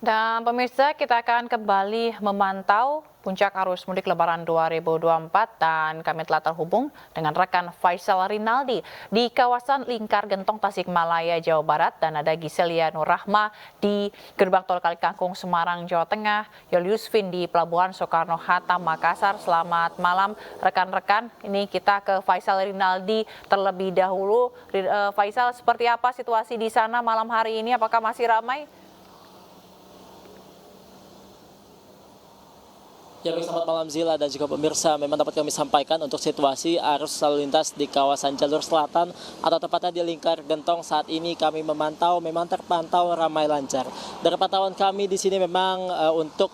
Dan pemirsa, kita akan kembali memantau puncak arus mudik Lebaran 2024 dan kami telah terhubung dengan rekan Faisal Rinaldi di kawasan Lingkar Gentong Tasikmalaya, Jawa Barat, dan ada Giselia Nurrahma di Gerbang Tol Kalikangkung Semarang, Jawa Tengah, Julius Vin di Pelabuhan Soekarno-Hatta, Makassar. Selamat malam rekan-rekan. Ini kita ke Faisal Rinaldi terlebih dahulu. Faisal, seperti apa situasi di sana malam hari ini? Apakah masih ramai? Ya, baik, selamat malam Zila dan juga pemirsa. Memang dapat kami sampaikan untuk situasi arus lalu lintas di kawasan jalur selatan atau tepatnya di Lingkar Gentong saat ini kami memantau, memang terpantau ramai lancar. Dari pantauan kami di sini memang untuk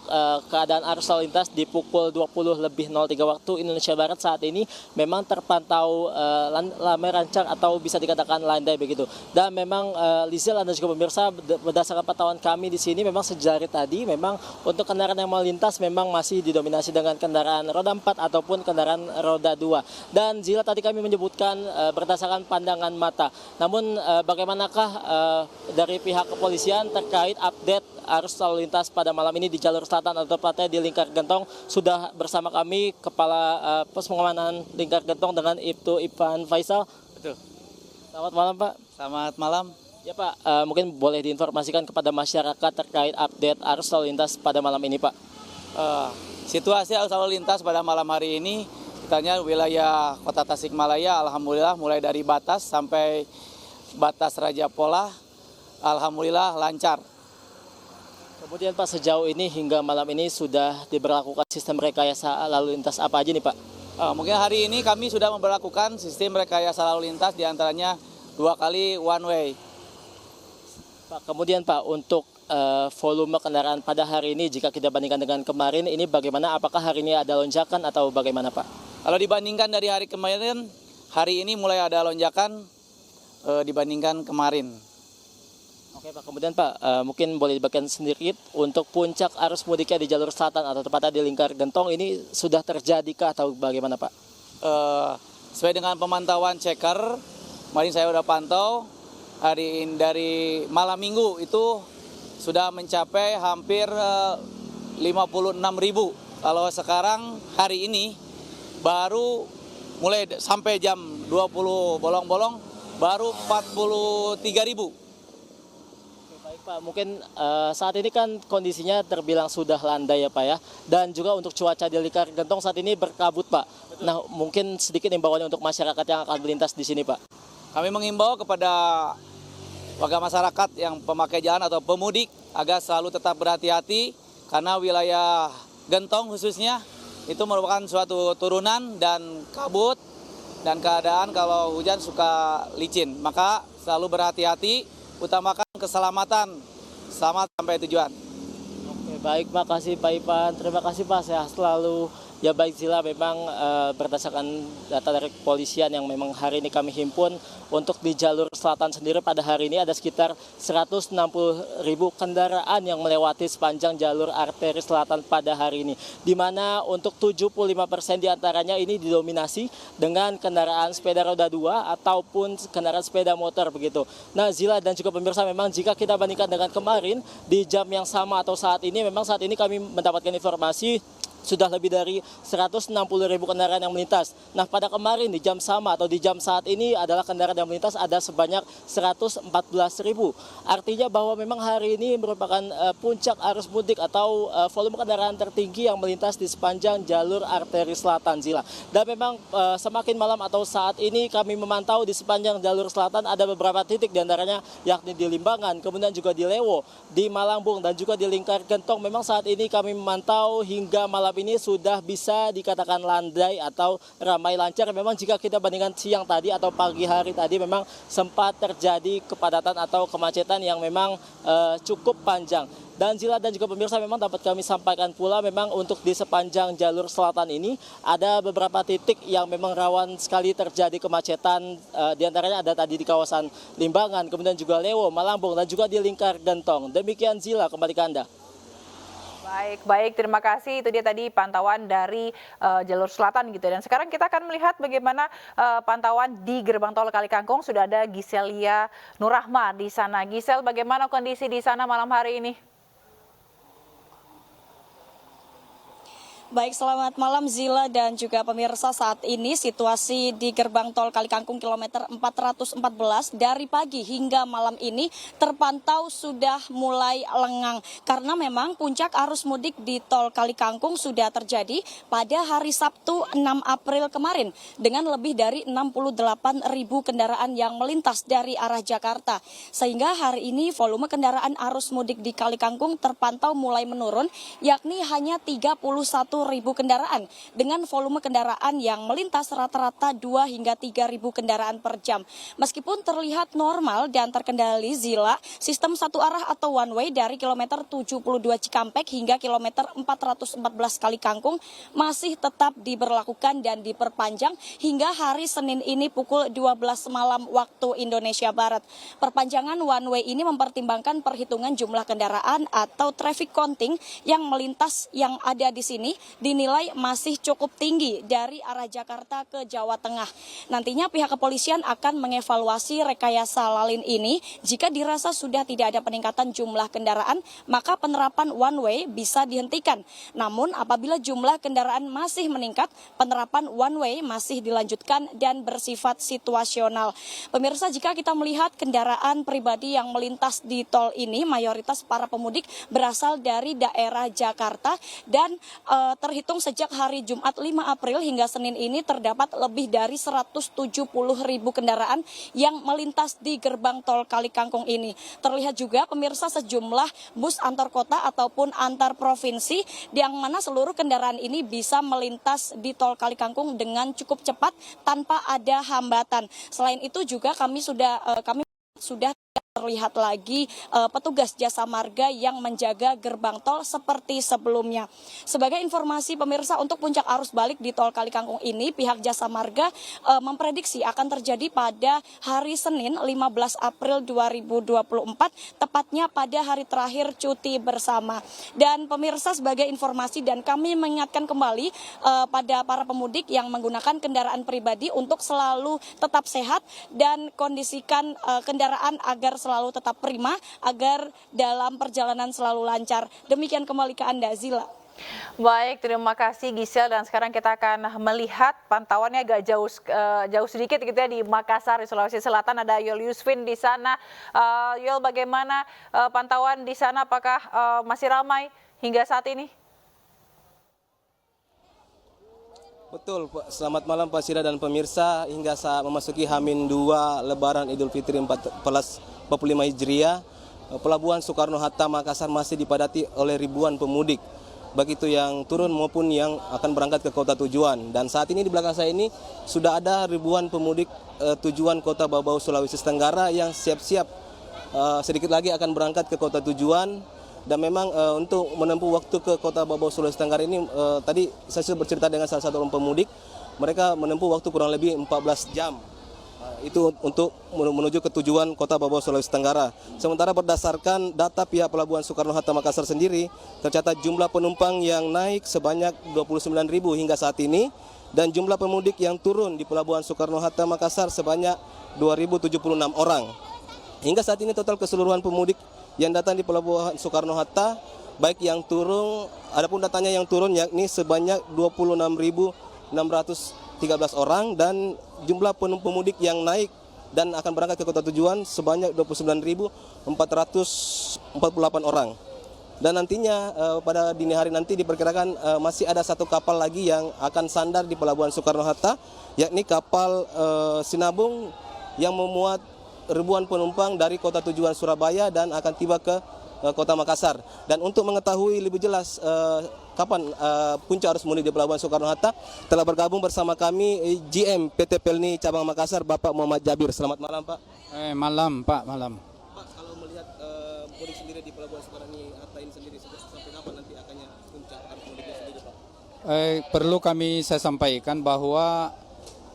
keadaan arus lalu lintas di pukul 20:03 waktu Indonesia Barat saat ini memang terpantau ramai lancar atau bisa dikatakan landai begitu. Dan memang Lizil dan juga pemirsa, berdasarkan pantauan kami di sini memang sejari tadi memang untuk kendaraan yang melintas memang masih didominasi dengan kendaraan roda 4 ataupun kendaraan roda 2. Dan Zila, tadi kami menyebutkan berdasarkan pandangan mata. Namun bagaimanakah dari pihak kepolisian terkait update arus lalu lintas pada malam ini di jalur selatan atau tepatnya di Lingkar Gentong? Sudah bersama kami Kepala Pos Pengamanan Lingkar Gentong dengan Ibtu Ivan Faisal. Betul. Selamat malam Pak. Selamat malam. Ya Pak, mungkin boleh diinformasikan kepada masyarakat terkait update arus lalu lintas pada malam ini Pak. Situasi arus lalu lintas pada malam hari ini, sekitarnya wilayah Kota Tasikmalaya, alhamdulillah mulai dari Batas sampai Batas Raja Polah, alhamdulillah lancar. Kemudian Pak, sejauh ini hingga malam ini sudah diberlakukan sistem rekayasa lalu lintas apa aja nih Pak? Mungkin hari ini kami sudah memberlakukan sistem rekayasa lalu lintas diantaranya 2 kali one way. Pak, kemudian Pak, untuk volume kendaraan pada hari ini jika kita bandingkan dengan kemarin ini bagaimana? Apakah hari ini ada lonjakan atau bagaimana Pak? Kalau dibandingkan dari hari kemarin, hari ini mulai ada lonjakan dibandingkan kemarin. Oke Pak, kemudian Pak, mungkin boleh dibagikan sedikit untuk puncak arus mudiknya di jalur selatan atau tepatnya di Lingkar Gentong ini sudah terjadikah atau bagaimana Pak? Sesuai dengan pemantauan checker, kemarin saya sudah pantau, hari ini dari malam minggu itu sudah mencapai hampir 56.000. Kalau sekarang hari ini baru mulai sampai jam 20 bolong-bolong baru 43.000. Baik Pak, mungkin saat ini kan kondisinya terbilang sudah landai ya Pak ya. Dan juga untuk cuaca di Lingkar Gentong saat ini berkabut Pak. Betul. Nah, mungkin sedikit imbauannya untuk masyarakat yang akan melintas di sini Pak. Kami mengimbau kepada warga masyarakat yang pemakai jalan atau pemudik agar selalu tetap berhati-hati karena wilayah Gentong khususnya itu merupakan suatu turunan dan kabut dan keadaan kalau hujan suka licin. Maka selalu berhati-hati, utamakan keselamatan. Selamat sampai tujuan. Oke, baik, makasih Pak Ivan. Terima kasih Pak, sehat selalu. Ya baik Zila, memang berdasarkan data dari kepolisian yang memang hari ini kami himpun untuk di jalur selatan sendiri pada hari ini ada sekitar 160.000 kendaraan yang melewati sepanjang jalur arteri selatan pada hari ini. Di mana untuk 75% diantaranya ini didominasi dengan kendaraan sepeda roda 2 ataupun kendaraan sepeda motor begitu. Nah Zila dan juga pemirsa, memang jika kita bandingkan dengan kemarin di jam yang sama atau saat ini, memang saat ini kami mendapatkan informasi sudah lebih dari 160.000 kendaraan yang melintas. Nah pada kemarin di jam sama atau di jam saat ini adalah kendaraan yang melintas ada sebanyak 114.000. Artinya bahwa memang hari ini merupakan puncak arus mudik atau volume kendaraan tertinggi yang melintas di sepanjang jalur arteri selatan Zila. Dan memang semakin malam atau saat ini kami memantau di sepanjang jalur selatan ada beberapa titik diantaranya yakni di Limbangan, kemudian juga di Lewo, di Malangbong dan juga di Lingkar Gentong. Memang saat ini kami memantau hingga malam ini sudah bisa dikatakan landai atau ramai lancar. Memang jika kita bandingkan siang tadi atau pagi hari tadi memang sempat terjadi kepadatan atau kemacetan yang memang cukup panjang. Dan Zila dan juga pemirsa, memang dapat kami sampaikan pula memang untuk di sepanjang jalur selatan ini ada beberapa titik yang memang rawan sekali terjadi kemacetan. Di antaranya ada tadi di kawasan Limbangan, kemudian juga Lewo, Malangbong dan juga di Lingkar Gentong. Demikian Zila, kembali ke Anda. Baik, terima kasih. Itu dia tadi pantauan dari jalur selatan gitu. Dan sekarang kita akan melihat bagaimana pantauan di gerbang tol Kalikangkung. Sudah ada Giselia Nurrahma di sana. Gisel, bagaimana kondisi di sana malam hari ini? Baik, selamat malam Zila dan juga pemirsa. Saat ini situasi di gerbang tol Kalikangkung kilometer 414 dari pagi hingga malam ini terpantau sudah mulai lengang. Karena memang puncak arus mudik di tol Kalikangkung sudah terjadi pada hari Sabtu 6 April kemarin dengan lebih dari 68.000 kendaraan yang melintas dari arah Jakarta. Sehingga hari ini volume kendaraan arus mudik di Kalikangkung terpantau mulai menurun, yakni hanya 31.000 kendaraan dengan volume kendaraan yang melintas rata-rata 2 hingga 3.000 kendaraan per jam. Meskipun terlihat normal dan terkendali Zila, sistem satu arah atau one way dari kilometer 72 Cikampek hingga kilometer 414 Kalikangkung masih tetap diberlakukan dan diperpanjang hingga hari Senin ini pukul 12 malam waktu Indonesia Barat. Perpanjangan one way ini mempertimbangkan perhitungan jumlah kendaraan atau traffic counting yang melintas yang ada di sini dinilai masih cukup tinggi dari arah Jakarta ke Jawa Tengah. Nantinya pihak kepolisian akan mengevaluasi rekayasa lalin ini. Jika dirasa sudah tidak ada peningkatan jumlah kendaraan, maka penerapan one way bisa dihentikan. Namun apabila jumlah kendaraan masih meningkat, penerapan one way masih dilanjutkan dan bersifat situasional. Pemirsa, jika kita melihat kendaraan pribadi yang melintas di tol ini, mayoritas para pemudik berasal dari daerah Jakarta dan terhitung sejak hari Jumat 5 April hingga Senin ini terdapat lebih dari 170.000 kendaraan yang melintas di gerbang tol Kalikangkung ini. Terlihat juga pemirsa sejumlah bus antar kota ataupun antar provinsi yang mana seluruh kendaraan ini bisa melintas di tol Kalikangkung dengan cukup cepat tanpa ada hambatan. Selain itu juga kami sudah terlihat lagi petugas jasa marga yang menjaga gerbang tol seperti sebelumnya. Sebagai informasi pemirsa, untuk puncak arus balik di tol Kalikangkung ini, pihak jasa marga memprediksi akan terjadi pada hari Senin 15 April 2024, tepatnya pada hari terakhir cuti bersama. Dan pemirsa, sebagai informasi dan kami mengingatkan kembali pada para pemudik yang menggunakan kendaraan pribadi untuk selalu tetap sehat dan kondisikan kendaraan agar selalu tetap prima, agar dalam perjalanan selalu lancar. Demikian kembali ke Anda, Zila. Baik, terima kasih Gisel, dan sekarang kita akan melihat pantauannya agak jauh sedikit gitu ya di Makassar, di Sulawesi Selatan. Ada Yul Yusfin di sana. Yul, bagaimana pantauan di sana? Apakah masih ramai hingga saat ini? Betul, Pak. Selamat malam Pak Sira dan pemirsa. Hingga saat memasuki H-2 Lebaran Idul Fitri 1445 Hijriah, Pelabuhan Soekarno-Hatta Makassar masih dipadati oleh ribuan pemudik, baik itu yang turun maupun yang akan berangkat ke kota tujuan. Dan saat ini di belakang saya ini sudah ada ribuan pemudik tujuan kota Babau, Sulawesi Tenggara yang siap-siap sedikit lagi akan berangkat ke kota tujuan. Dan memang untuk menempuh waktu ke kota Babau, Sulawesi Tenggara ini, tadi saya sudah bercerita dengan salah satu orang pemudik, mereka menempuh waktu kurang lebih 14 jam. Itu untuk menuju ke tujuan kota Babau, Sulawesi Tenggara. Sementara berdasarkan data pihak Pelabuhan Soekarno-Hatta Makassar sendiri, tercatat jumlah penumpang yang naik sebanyak 29.000 hingga saat ini, dan jumlah pemudik yang turun di Pelabuhan Soekarno-Hatta Makassar sebanyak 2.076 orang. Hingga saat ini total keseluruhan pemudik yang datang di Pelabuhan Soekarno-Hatta, baik yang turun, adapun datanya yang turun yakni sebanyak 26.613 orang, dan jumlah pemudik yang naik dan akan berangkat ke kota tujuan sebanyak 29.448 orang. Dan nantinya pada dini hari nanti diperkirakan masih ada satu kapal lagi yang akan sandar di Pelabuhan Soekarno-Hatta, yakni kapal Sinabung yang memuat ribuan penumpang dari kota tujuan Surabaya dan akan tiba ke kota Makassar. Dan untuk mengetahui lebih jelas kapan puncak arus mudik di Pelabuhan Soekarno-Hatta, telah bergabung bersama kami GM PT Pelni Cabang Makassar, Bapak Muhammad Jabir. Selamat malam, Pak. Malam, Pak, malam. Pak, kalau melihat mudik sendiri di Pelabuhan Soekarno-Hatta ini sendiri, sampai kapan nanti akannya puncak arus mudiknya sendiri, Pak? Perlu saya sampaikan bahwa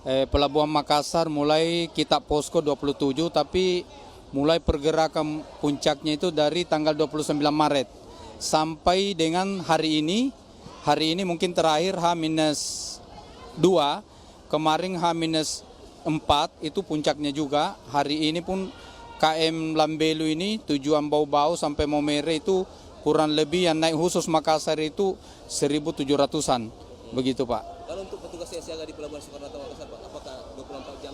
Pelabuhan Makassar mulai kita posko 27, tapi mulai pergerakan puncaknya itu dari tanggal 29 Maret sampai dengan hari ini mungkin terakhir H-2, kemarin H-4 itu puncaknya juga. Hari ini pun KM Lambelu ini tujuan Bau-Bau sampai Momere itu kurang lebih yang naik khusus Makassar itu 1.700-an, begitu Pak. Kalau untuk petugas yang siaga di Pelabuhan Soekarno-Hatta Makassar, Pak, apakah 24 jam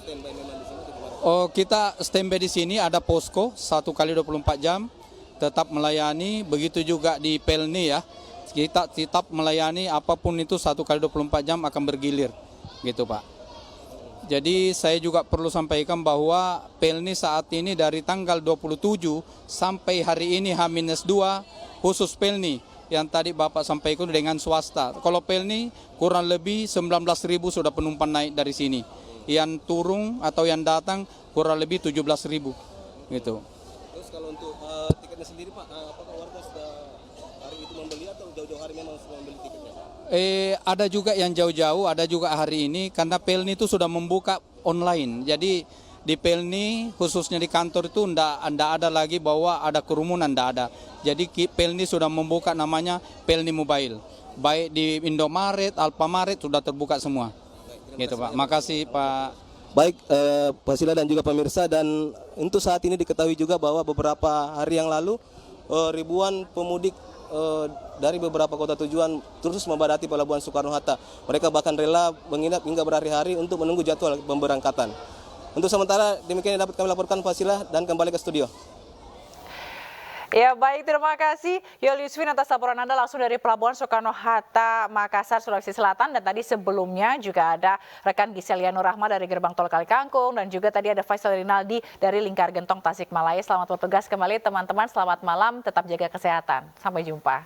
standby memang di sini atau gimana? Oh, kita standby di sini, ada posko 1 kali 24 jam, tetap melayani, begitu juga di Pelni ya. Kita tetap melayani apapun itu 1 kali 24 jam akan bergilir, gitu Pak. Jadi saya juga perlu sampaikan bahwa Pelni saat ini dari tanggal 27 sampai hari ini H-2 khusus Pelni yang tadi Bapak sampaikan dengan swasta. Kalau Pelni kurang lebih 19.000 sudah penumpang naik dari sini. Yang turun atau yang datang kurang lebih 17.000 gitu. Terus kalau untuk tiketnya sendiri Pak, apakah warga sudah hari itu membeli atau jauh-jauh hari memang sudah membeli tiketnya? Ada juga yang jauh-jauh, ada juga hari ini karena Pelni itu sudah membuka online. Jadi di Pelni khususnya di kantor itu ndak ada lagi bahwa ada kerumunan, ndak ada. Jadi Pelni sudah membuka namanya Pelni Mobile. Baik di Indomaret, Alfamaret sudah terbuka semua. Gitu Pak. Makasih Pak. Baik, Pak Sila dan juga pemirsa, dan untuk saat ini diketahui juga bahwa beberapa hari yang lalu ribuan pemudik dari beberapa kota tujuan terus membadati Pelabuhan Soekarno-Hatta. Mereka bahkan rela menginap hingga berhari-hari untuk menunggu jadwal pemberangkatan. Untuk sementara demikian yang dapat kami laporkan Pak Sila, dan kembali ke studio. Ya baik, terima kasih Yoliusvin atas laporan Anda langsung dari Pelabuhan Soekarno-Hatta, Makassar, Sulawesi Selatan. Dan tadi sebelumnya juga ada rekan Giseliano Rahma dari Gerbang Tol Kalikangkung, dan juga tadi ada Faisal Rinaldi dari Lingkar Gentong Tasikmalaya. Selamat bertugas kembali teman-teman, selamat malam, tetap jaga kesehatan. Sampai jumpa.